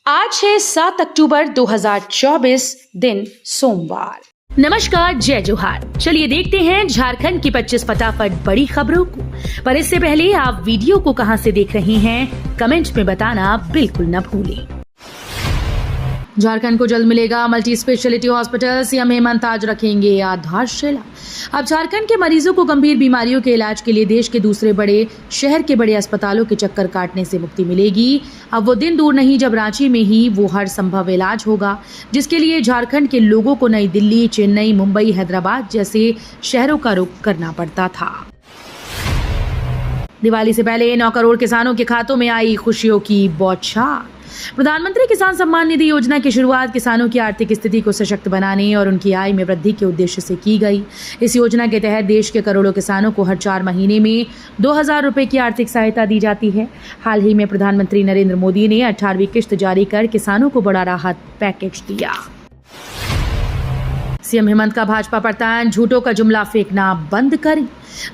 आज है 7 अक्टूबर 2024 दिन सोमवार। नमस्कार, जय जोहार। चलिए देखते हैं झारखंड की 25 फटाफट बड़ी खबरों को। पर इससे पहले आप वीडियो को कहां से देख रहे हैं कमेंट में बताना बिल्कुल न भूलें। झारखंड को जल्द मिलेगा multi speciality hospital, CM Hemant आज रखेंगे आधारशिला। अब झारखंड के मरीजों को गंभीर बीमारियों के इलाज के लिए देश के दूसरे बड़े शहर के बड़े अस्पतालों के चक्कर काटने से मुक्ति मिलेगी। अब वो दिन दूर नहीं जब रांची में ही वो हर संभव इलाज होगा, जिसके लिए झारखंड के लोगों को नई दिल्ली, चेन्नई, मुंबई, हैदराबाद जैसे शहरों का रुख करना पड़ता था। दिवाली से पहले 9 करोड़ किसानों के खातों में आई खुशियों की बौछार। प्रधानमंत्री किसान सम्मान निधि योजना की शुरुआत किसानों की आर्थिक स्थिति को सशक्त बनाने और उनकी आय में वृद्धि के उद्देश्य से की गई। इस योजना के तहत देश के करोड़ों किसानों को हर 4 महीने में 2,000 रुपए की आर्थिक सहायता दी जाती है। हाल ही में प्रधानमंत्री नरेंद्र मोदी ने 18वीं किश्त जारी कर किसानों को बड़ा राहत पैकेज दिया। सीएम हेमंत का भाजपा पर तंज, झूठों का जुमला फेंकना बंद करें।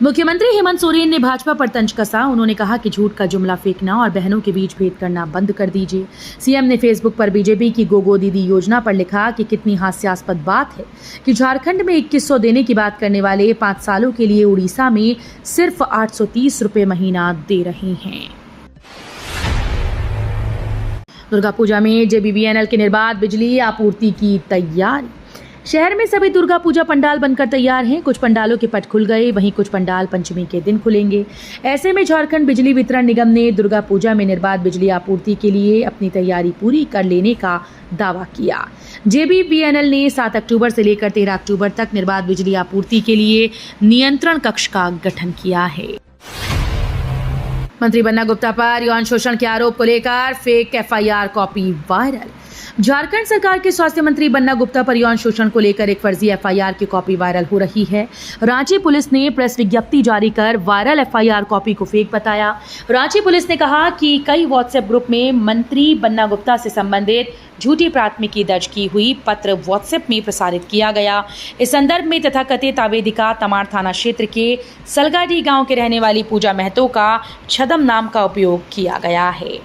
मुख्यमंत्री हेमंत सोरेन ने भाजपा पर तंज कसा। उन्होंने कहा कि झूठ का जुमला फेंकना और बहनों के बीच भेद करना बंद कर दीजिए। सीएम ने फेसबुक पर बीजेपी की गोगो दीदी योजना पर लिखा कि कितनी हास्यास्पद बात है कि झारखंड में 2100 देने की बात करने वाले 5 सालों के लिए उड़ीसा में सिर्फ 830 रुपए महीना दे रहे हैं। दुर्गा पूजा में जेबीवीएनएल की निर्बाध बिजली आपूर्ति की तैयारी। शहर में सभी दुर्गा पूजा पंडाल बनकर तैयार हैं। कुछ पंडालों के पट खुल गए, वहीं कुछ पंडाल पंचमी के दिन खुलेंगे। ऐसे में झारखंड बिजली वितरण निगम ने दुर्गा पूजा में निर्बाध बिजली आपूर्ति के लिए अपनी तैयारी पूरी कर लेने का दावा किया। जेबीवीएनएल ने 7 अक्टूबर से लेकर 13 अक्टूबर तक निर्बाध बिजली आपूर्ति के लिए नियंत्रण कक्ष का गठन किया है। मंत्री बन्ना गुप्ता पर यौन शोषण के आरोप को लेकर fake FIR copy viral. Jharkhand सरकार के स्वास्थ्य मंत्री बन्ना गुप्ता पर यौन शोषण को लेकर एक फर्जी एफआईआर की कॉपी वायरल हो रही है। रांची पुलिस ने प्रेस विज्ञप्ति जारी कर वायरल एफआईआर कॉपी को फेक बताया। रांची पुलिस ने कहा कि कई व्हाट्सएप ग्रुप में मंत्री बन्ना गुप्ता से संबंधित झूठी प्राथमिकी दर्ज की हुई पत्र व्हाट्सएप में प्रसारित किया गया। इस संदर्भ में तथाकथित आवेदिका तमाड़ थाना क्षेत्र के सलगाडी गांव के रहने वाली पूजा महतो का छदम नाम का उपयोग किया गया है।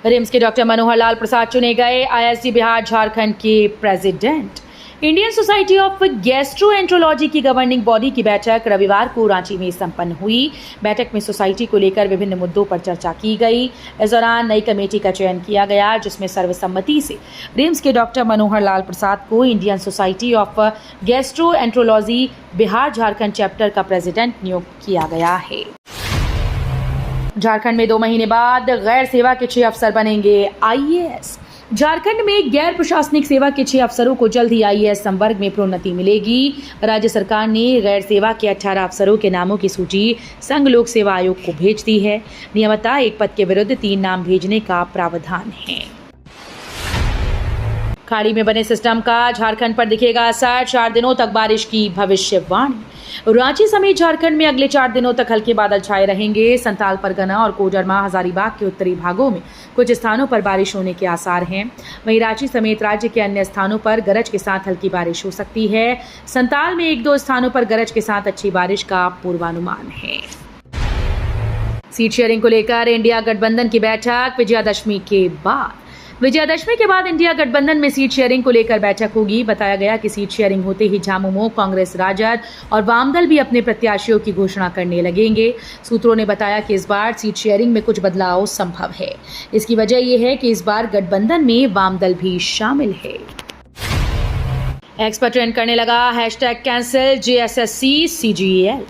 रिम्स के डॉक्टर मनोहर लाल प्रसाद चुने गए आईआईएससी बिहार झारखंड के president. Indian society of gastroenterology की गवर्निंग बॉडी की बैठक रविवार को रांची में संपन्न हुई। बैठक में सोसाइटी को लेकर विभिन्न मुद्दों पर चर्चा की गई। इस दौरान नई कमेटी का चयन किया गया, जिसमें सर्वसम्मति से रिम्स के डॉक्टर मनोहर लाल प्रसाद को Indian society of gastroenterology Bihar Jharkhand chapter का प्रेसिडेंट नियुक्त किया गया है। झारखंड में 2 महीने बाद गैर सेवा के 6 अफसर बनेंगे आईएएस। झारखंड में गैर प्रशासनिक सेवा के 6 अफसरों को जल्द ही आईएएस संवर्ग में प्रोन्नति मिलेगी। राज्य सरकार ने गैर सेवा के 18 अफसरों के नामों की सूची संघ लोक सेवा आयोग को भेज दी है। नियमतः एक पद के विरुद्ध 3 नाम भेजने का प्रावधान है। खाड़ी में बने सिस्टम का झारखंड पर दिखेगा असर, 4 दिनों तक बारिश की भविष्यवाणी। रांची समेत झारखंड में अगले 4 दिनों तक हल्के बादल छाए रहेंगे। संताल परगना और कोडरमा हजारीबाग के उत्तरी भागों में कुछ स्थानों पर बारिश होने के आसार हैं। वहीं रांची समेत राज्य के अन्य स्थानों पर गरज के साथ हल्की बारिश हो सकती है। संताल में 1-2 स्थानों पर गरज के साथ अच्छी बारिश का पूर्वानुमान है। सीट शेयरिंग को लेकर इंडिया गठबंधन की बैठक विजयादशमी के बाद। विजयादशमी के बाद इंडिया गठबंधन में सीट शेयरिंग को लेकर बैठक होगी। बताया गया कि सीट शेयरिंग होते ही झामुमो, कांग्रेस, राजद और वामदल भी अपने प्रत्याशियों की घोषणा करने लगेंगे। सूत्रों ने बताया कि इस बार सीट शेयरिंग में कुछ बदलाव संभव है। इसकी वजह यह है कि इस बार गठबंधन में वामदल भी शामिल है। एक्स पर ट्रेंड करने लगा #cancel JSSC CGL.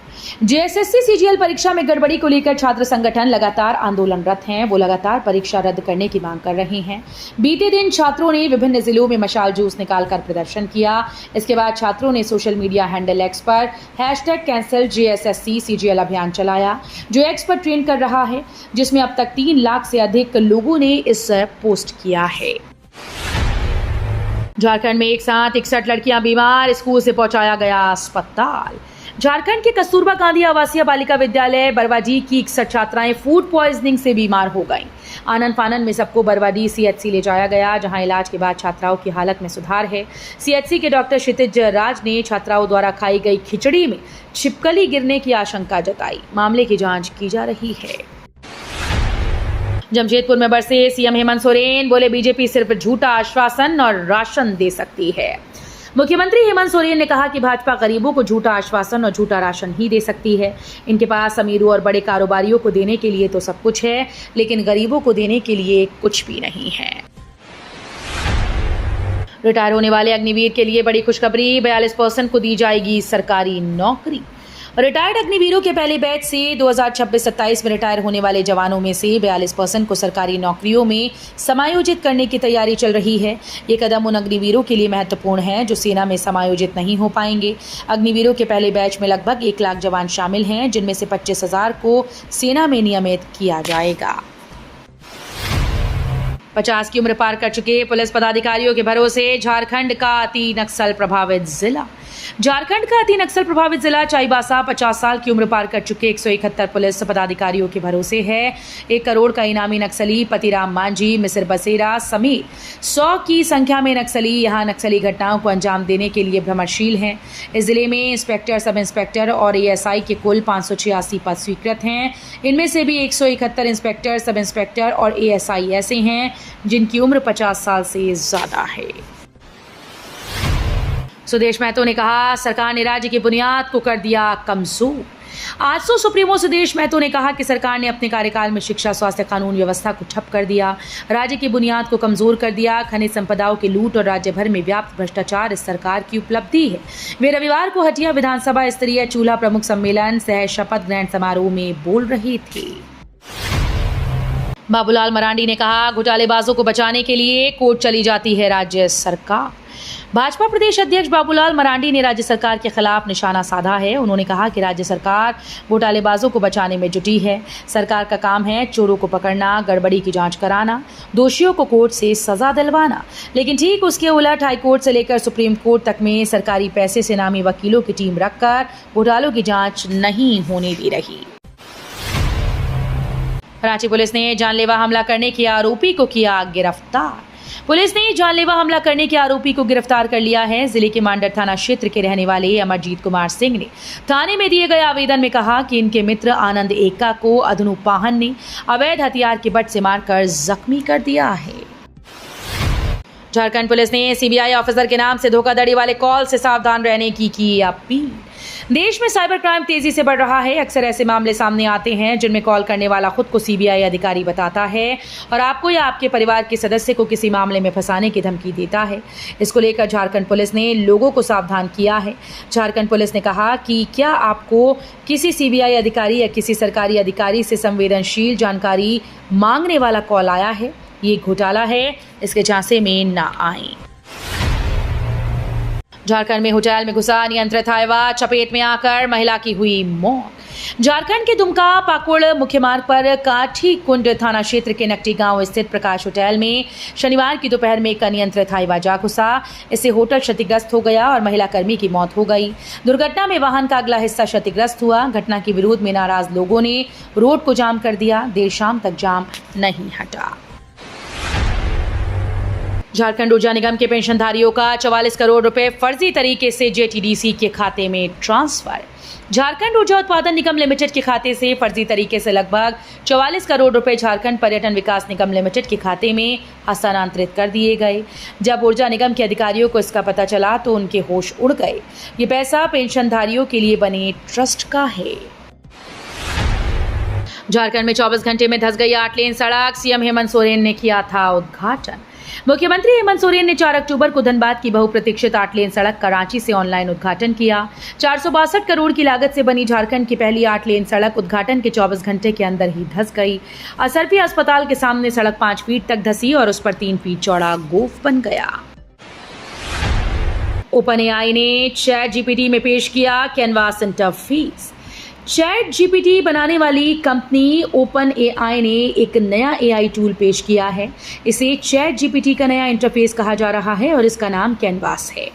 JSSC CGL परीक्षा में गड़बड़ी को लेकर छात्र संगठन लगातार आंदोलनरत हैं। वो लगातार परीक्षा रद्द करने की मांग कर रहे हैं। बीते दिन छात्रों ने विभिन्न जिलों में मशाल जूस निकालकर प्रदर्शन किया। इसके बाद छात्रों ने सोशल मीडिया हैंडल एक्स पर #कैंसिल जेएसएससी सीजीएल अभियान चलाया, जो एक्स पर ट्रेंड कर रहा है, जिसमें अब तक 3 लाख से अधिक लोगों ने इस पोस्ट किया है। झारखंड में एक साथ 61 लड़कियां बीमार, स्कूल से पहुंचाया गया अस्पताल। झारखंड के कस्तूरबा गांधी आवासीय बालिका विद्यालय बरवाडी की 61 छात्राएं फूड पॉइजनिंग से बीमार हो गईं। आनन फानन में सबको बरवाडी सीएचसी ले जाया गया, जहां इलाज के बाद छात्राओं की हालत में सुधार है। सीएचसी के डॉक्टर क्षितिज राज ने छात्राओं द्वारा खाई गई खिचड़ी में छिपकली गिरने की आशंका जताई। मामले की जांच की जा रही है। जमशेदपुर में बरसे सीएम हेमंत सोरेन, बोले बीजेपी सिर्फ झूठा आश्वासन और राशन दे सकती है। मुख्यमंत्री हेमंत सोरेन ने कहा कि भाजपा गरीबों को झूठा आश्वासन और झूठा राशन ही दे सकती है। इनके पास अमीरों और बड़े कारोबारियों को देने के लिए तो सब कुछ है, लेकिन गरीबों को देने के लिए कुछ भी नहीं है। रिटायर होने वाले अग्निवीर के लिए बड़ी खुशखबरी, 42% को दी जाएगी सरकारी नौकरी। रिटायर्ड अग्निवीरों के पहले बैच से 2026-27 में रिटायर होने वाले जवानों में से 42% को सरकारी नौकरियों में समायोजित करने की तैयारी चल रही है। ये कदम उन अग्निवीरों के लिए महत्वपूर्ण है जो सेना में समायोजित नहीं हो पाएंगे। अग्निवीरों के पहले बैच में लगभग 1 लाख जवान शामिल हैं, जिनमें से 25,000 को सेना में नियमित किया जाएगा। 50 की उम्र पार कर चुके पुलिस पदाधिकारियों के भरोसे झारखंड का अति नक्सल प्रभावित जिला। झारखंड का अति नक्सल प्रभावित जिला चाईबासा 50 साल की उम्र पार कर चुके 171 पुलिस पदाधिकारियों के भरोसे है। 1 करोड़ का इनामी नक्सली पतिराम मांझी, मिसिर बसेरा समेत 100 की संख्या में नक्सली यहां नक्सली घटनाओं को अंजाम देने के लिए भ्रमणशील हैं। इस जिले में इंस्पेक्टर, सब इंस्पेक्टर और एएसआई के कुल 586 पद स्वीकृत हैं। इनमें से भी 171 इंस्पेक्टर, सब इंस्पेक्टर और एएसआई ऐसे हैं जिनकी उम्र 50 साल से ज्यादा है। सुदेश महतो ने कहा, सरकार ने राज्य की बुनियाद को कर दिया कमजोर। आजसू सुप्रीमो सुदेश महतो ने कहा कि सरकार ने अपने कार्यकाल में शिक्षा, स्वास्थ्य, कानून व्यवस्था को ठप कर दिया, राज्य की बुनियाद को कमजोर कर दिया। खनिज संपदाओं की लूट और राज्य भर में व्याप्त भ्रष्टाचार इस सरकार की उपलब्धि है। वे रविवार को हटिया विधानसभा स्तरीय चूल्हा प्रमुख सम्मेलन सह शपथ ग्रहण समारोह में बोल रहे थे। बाबूलाल मरांडी ने कहा, घोटालेबाजों को बचाने के लिए कोर्ट चली जाती है राज्य सरकार। भाजपा प्रदेश अध्यक्ष बाबूलाल मरांडी ने राज्य सरकार के खिलाफ निशाना साधा है। उन्होंने कहा कि राज्य सरकार घोटालेबाजों को बचाने में जुटी है। सरकार का काम है चोरों को पकड़ना, गड़बड़ी की जांच कराना, दोषियों को कोर्ट से सजा दिलवाना, लेकिन ठीक उसके उलट हाईकोर्ट से लेकर सुप्रीम कोर्ट तक में सरकारी पैसे से नामी वकीलों की टीम रखकर घोटालों की जांच नहीं होने दे रही। रांची पुलिस ने जानलेवा हमला करने के आरोपी को किया गिरफ्तार। पुलिस ने जानलेवा हमला करने के आरोपी को गिरफ्तार कर लिया है। जिले के मांडर थाना क्षेत्र के रहने वाले अमरजीत कुमार सिंह ने थाने में दिए गए आवेदन में कहा कि इनके मित्र आनंद एका को अदनू पाहन ने अवैध हथियार के बट से मारकर जख्मी कर दिया है। झारखंड पुलिस ने सीबीआई ऑफिसर के नाम से धोखाधड़ी वाले कॉल से सावधान रहने की अपील। देश में साइबर क्राइम तेजी से बढ़ रहा है। अक्सर ऐसे मामले सामने आते हैं जिनमें कॉल करने वाला खुद को सीबीआई अधिकारी बताता है और आपको या आपके परिवार के सदस्य को किसी मामले में फंसाने की धमकी देता है। इसको लेकर झारखंड पुलिस ने लोगों को सावधान किया है। झारखंड पुलिस ने कहा कि क्या आपको किसी सीबीआई अधिकारी या किसी सरकारी अधिकारी से संवेदनशील जानकारी मांगने वाला कॉल आया है, ये घोटाला है, इसके झांसे में ना आए। झारखंड में होटल में घुसा अनियंत्रित हाईवा, चपेट में आकर महिला की हुई मौत। झारखंड के दुमका पाकुड़ मुख्य मार्ग पर काठी कुंड थाना क्षेत्र के नकटी गांव स्थित प्रकाश होटल में शनिवार की दोपहर में एक अनियंत्रित हाईवा जा घुसा। इससे होटल क्षतिग्रस्त हो गया और महिला कर्मी की मौत हो गई। दुर्घटना में वाहन का अगला हिस्सा क्षतिग्रस्त हुआ। घटना के विरोध में नाराज लोगों ने रोड को जाम कर दिया। देर शाम तक जाम नहीं हटा। झारखंड ऊर्जा निगम के पेंशनधारियों का 44 करोड़ रुपए फर्जी तरीके से जेटीडीसी के खाते में ट्रांसफर। झारखंड ऊर्जा उत्पादन निगम लिमिटेड के खाते से फर्जी तरीके से लगभग 44 करोड़ रुपए झारखंड पर्यटन विकास निगम लिमिटेड के खाते में हस्तांतरित कर दिए गए। जब ऊर्जा निगम के अधिकारियों को इसका पता चला तो उनके होश उड़ गए। ये पैसा पेंशनधारियों के लिए बने ट्रस्ट का है। झारखंड में 24 घंटे में धंस गई 8 लेन सड़क, सीएम हेमंत सोरेन ने किया था उद्घाटन। मुख्यमंत्री हेमंत सोरेन ने 4 अक्टूबर को धनबाद की बहुप्रतीक्षित 8 लेन सड़क का रांची से ऑनलाइन उद्घाटन किया। 462 करोड़ की लागत से बनी झारखंड की पहली 8 लेन सड़क उद्घाटन के 24 घंटे के अंदर ही धंस गई। असरफी अस्पताल के सामने सड़क 5 फीट तक धंसी और उस पर 3 फीट चौड़ा गोफ बन गया। ओपन एआई ने चैट जीपीटी में पेश किया कैनवास इंटरफेस। चैट जीपीटी बनाने वाली कंपनी ओपन एआई ने एक नया एआई टूल पेश किया है। इसे चैट जीपीटी का नया इंटरफेस कहा जा रहा है और इसका नाम कैनवास है।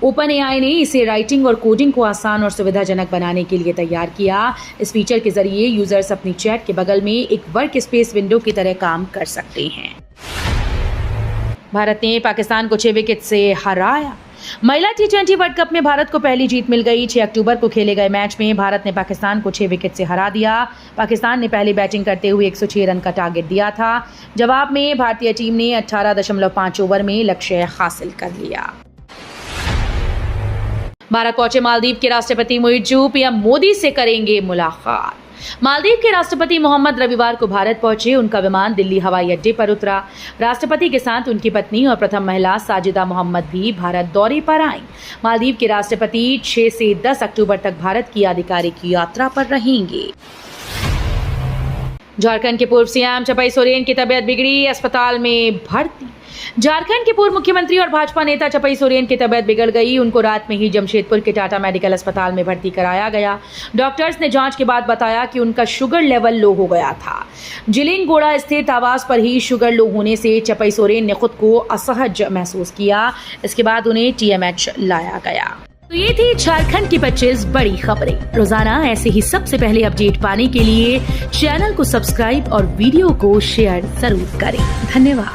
ओपन एआई ने इसे राइटिंग और कोडिंग को आसान और सुविधाजनक बनाने के लिए तैयार किया। इस फीचर के जरिए यूजर्स अपनी चैट के बगल में एक वर्क स्पेस विंडो की तरह काम कर सकते हैं। भारत ने पाकिस्तान को 6 विकेट से हराया। महिला T20 वर्ल्ड कप में भारत को पहली जीत मिल गई। 6 अक्टूबर को खेले गए मैच में भारत ने पाकिस्तान को 6 विकेट से हरा दिया। पाकिस्तान ने पहली बैटिंग करते हुए 106 रन का टारगेट दिया था। जवाब में भारतीय टीम ने 18.5 ओवर में लक्ष्य हासिल कर लिया। भारत पहुंचे मालदीव के राष्ट्रपति मुइज्जू पीएम मोदी से करेंगे मुलाकात। मालदीव के राष्ट्रपति मोहम्मद रविवार को भारत पहुंचे। उनका विमान दिल्ली हवाई अड्डे पर उतरा। राष्ट्रपति के साथ उनकी पत्नी और प्रथम महिला साजिदा मोहम्मद भी भारत दौरे पर आईं। मालदीव के राष्ट्रपति 6 से 10 अक्टूबर तक भारत की आधिकारिक यात्रा पर रहेंगे। झारखंड के पूर्व सीएम चंपई सोरेन की तबीयत बिगड़ी, अस्पताल में भर्ती। झारखंड के पूर्व मुख्यमंत्री और भाजपा नेता चंपई सोरेन की तबीयत बिगड़ गई। उनको रात में ही जमशेदपुर के टाटा मेडिकल अस्पताल में भर्ती कराया गया। डॉक्टर्स ने जांच के बाद बताया कि उनका शुगर लेवल लो हो गया था। जिलिंगोड़ा स्थित आवास पर ही शुगर लो होने से चंपई सोरेन ने खुद को असहज महसूस किया। इसके बाद उन्हें TMH लाया गया। तो ये थी झारखंड की 25 बड़ी खबरें। रोजाना ऐसे ही सबसे पहले अपडेट पाने के लिए चैनल को सब्सक्राइब और वीडियो को शेयर जरूर करें। धन्यवाद।